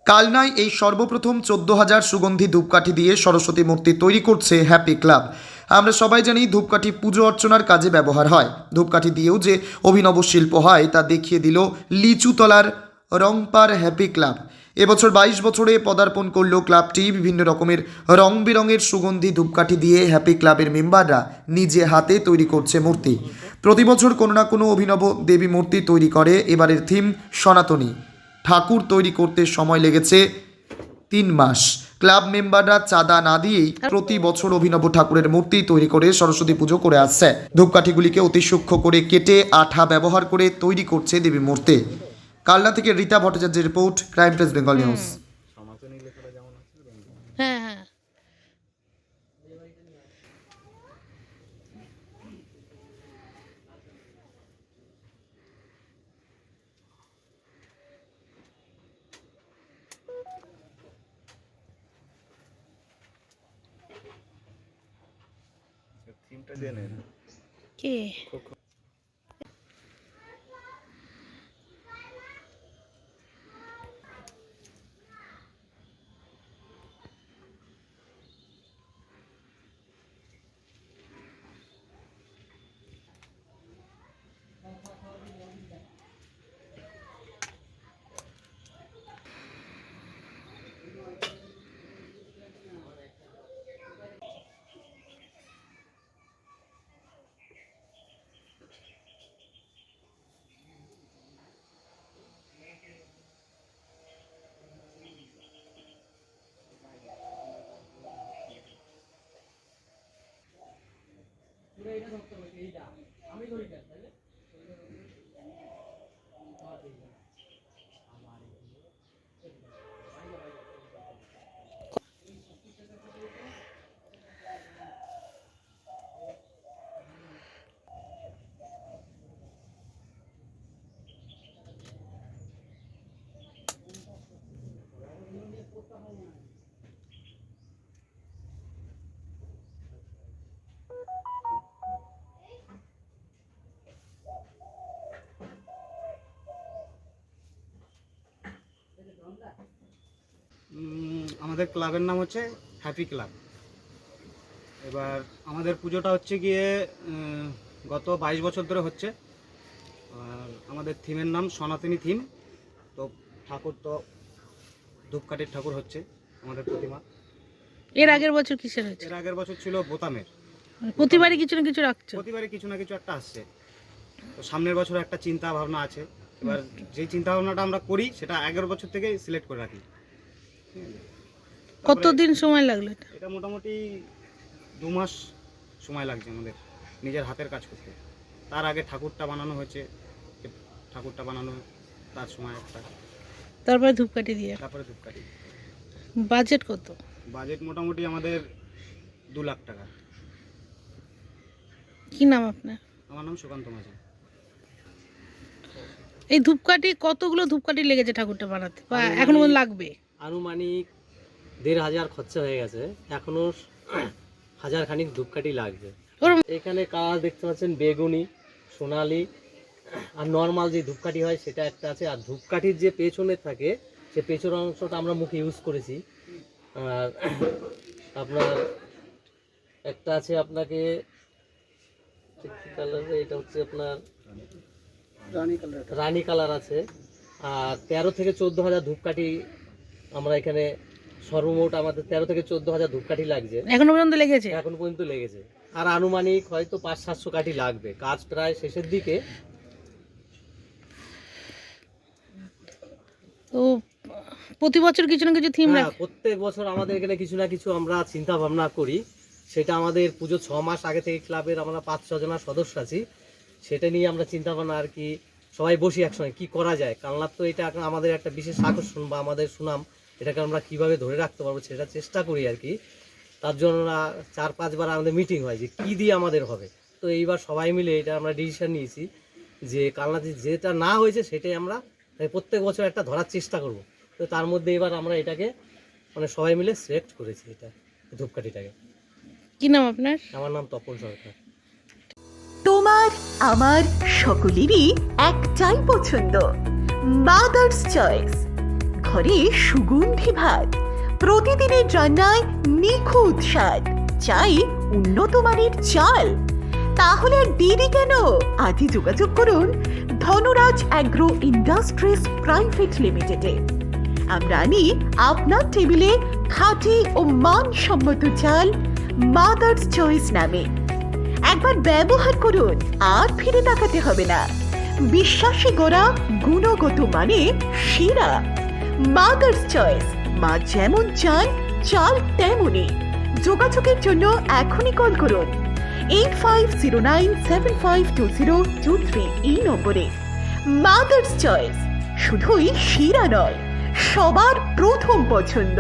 কালনায় এই সর্বপ্রথম 14,000 সুগন্ধি ধূপকাঠি দিয়ে সরস্বতী মূর্তি তৈরি করছে হ্যাপি ক্লাব। আমরা সবাই জানি ধূপকাঠি পুজো অর্চনার কাজে ব্যবহার হয়। ধূপকাঠি দিয়েও যে অভিনব শিল্প হয় তা দেখিয়ে দিল লিচুতলার রংপার হ্যাপি ক্লাব। এবছর 22 বছরে পদার্পণ করল ক্লাবটি। বিভিন্ন রকমের রং বেরঙের সুগন্ধি ধূপকাঠি দিয়ে হ্যাপি ক্লাবের মেম্বাররা নিজে হাতে তৈরি করছে মূর্তি। প্রতি বছর কোনো না কোনো অভিনব দেবী মূর্তি তৈরি করে। এবারের থিম সনাতনী। ঠাকুর তৈরি করতে সময় লেগেছে 3 মাস। ক্লাব মেম্বাররা চাঁদা না দিয়েই প্রতি বছর অভিনব ঠাকুরের মূর্তি তৈরি করে সরস্বতী পুজো করে আসছে। ধূপকাঠিগুলিকে অতি সূক্ষ্ম করে কেটে আঠা ব্যবহার করে তৈরি করছে দেবী মূর্তি। কালনা থেকে রীতা ভট্টাচার্যের report, crime press Bengal news. হ্যাঁ হ্যাঁ কে আমাদের ক্লাবের নাম হচ্ছে হ্যাপি ক্লাব। এবার আমাদের পুজোটা হচ্ছে গিয়ে গত 22 বছর ধরে হচ্ছে। আর আমাদের থিমের নাম সনাতনী থিম। তো ঠাকুর তো ধূপকাঠির ঠাকুর হচ্ছে আমাদের প্রতিমা। এর আগের বছর কিসের হয়েছে? এর আগের বছর ছিল বোতামের। প্রতিবারই কিছু না কিছু রাখছো? প্রতিবারই কিছু না কিছু একটা আসছে। তো সামনের বছর একটা চিন্তা ভাবনা আছে। এবার যে চিন্তা ভাবনাটা আমরা করি সেটা 11 বছর থেকে সিলেক্ট করে রাখি। কতদিন সময় লাগলো এটা? এটা মোটামুটি 2 মাস সময় লাগছে আমাদের নিজের হাতের কাজ করতে। তার আগে ঠাকুরটা বানানো হয়েছে। ঠাকুরটা বানানো তার সময় একটা, তারপরে ধূপকাঠি দিয়ে। তারপরে ধূপকাঠি। বাজেট কত? বাজেট মোটামুটি আমাদের 2 লাখ টাকা। কি নাম আপনার? আমার নাম সুকান্ত মাঝি। এই ধূপকাঠি কতগুলো ধূপকাঠি লেগেছে ঠাকুরটা বানাতে, বা এখনো লাগবে? আনুমানিক 1,500 খরচা হয়ে গেছে, এখনো 1000 খানিক ধূপকাঠি লাগবে। এখানে কালার দেখতে পাচ্ছেন বেগুনি, সোনালি, আর নর্মাল যে ধূপকাঠি হয় সেটা একটা আছে। আর ধূপকাঠির যে পেছনে থাকে সে পেছনের অংশটা আমরা মুখে ইউজ করেছি। আর আপনার একটা আছে আপনাকে কালার, এটা হচ্ছে আপনার রানী কালার আছে। আর 13 থেকে 14,000 ধূপকাঠি আমরা এখানে, সর্বমোট আমাদের 13 থেকে 14,000 ধূপকাঠি লাগছে। এখনো পর্যন্ত লেগেছে? এখন পর্যন্ত লেগেছে। আর আনুমানিক হয়তো 500-700 কাঠি লাগবে, কাজ প্রায় শেষের দিকে। তো প্রতি বছর কিছু না কিছু থিম রাখে? প্রত্যেক বছর আমাদের এখানে কিছু না কিছু আমরা চিন্তা ভাবনা করি। সেটা আমাদের পুজো 6 মাস আগে থেকে ক্লাবের আমরা 5-6 জনা সদস্য আছি, সেটা নিয়ে আমরা চিন্তা ভাবনা আর কি সবাই বসি একসঙ্গে কি করা যায়। কালনার তো এটা আমাদের একটা বিশেষ আকর্ষণ বা আমাদের সুনাম, এটাকে আমরা কিভাবে ধরে রাখতে পারবো সেটা চেষ্টা করি আর কি। তার জন্য 4-5 বার আমাদের মিটিং হয় যে কী দিয়ে আমাদের হবে। তো এইবার সবাই মিলে এটা আমরা ডিসিশন নিয়েছি যে কালনাতে যেটা না হয়েছে সেটাই আমরা প্রত্যেক বছর একটা ধরার চেষ্টা করব। তো তার মধ্যে এবার আমরা এটাকে মানে সবাই মিলে সিলেক্ট করেছি এটা ধূপকাঠিটাকে। কি নাম আপনার? আমার নাম তপন সরকার। তোমার আমার সকলেরই একটাই পছন্দ, মাদার্স চয়েস। ঘরে সুগন্ধি ভাত, প্রতিদিনের রান্নায় নিখুঁত স্বাদ, চাই উন্নত মানের চাল। তাহলে আর দেরি কেন? আজই যোগাযোগ করুন ধনরাজ অ্যাগ্রো ইন্ডাস্ট্রিজ প্রাইভেট লিমিটেডে। আমরা আনি আপনার টেবিলে খাঁটি ও মানসম্মত চাল মাদার্স চয়েস নামে। একবার ব্যবহার করুন, আর ফিরে তাকাতে হবে না। বিশ্বাসী গোড়া, গুণগত মানে সেরা। মাদার্স চয়েস, মা যেমন চান চাল তেমনই। যোগাযোগের জন্য এখনই কল করুন 8509752023 এই নম্বরে। মাদার্স চয়েস শুধুই সেরা নয়, সবার প্রথম পছন্দ।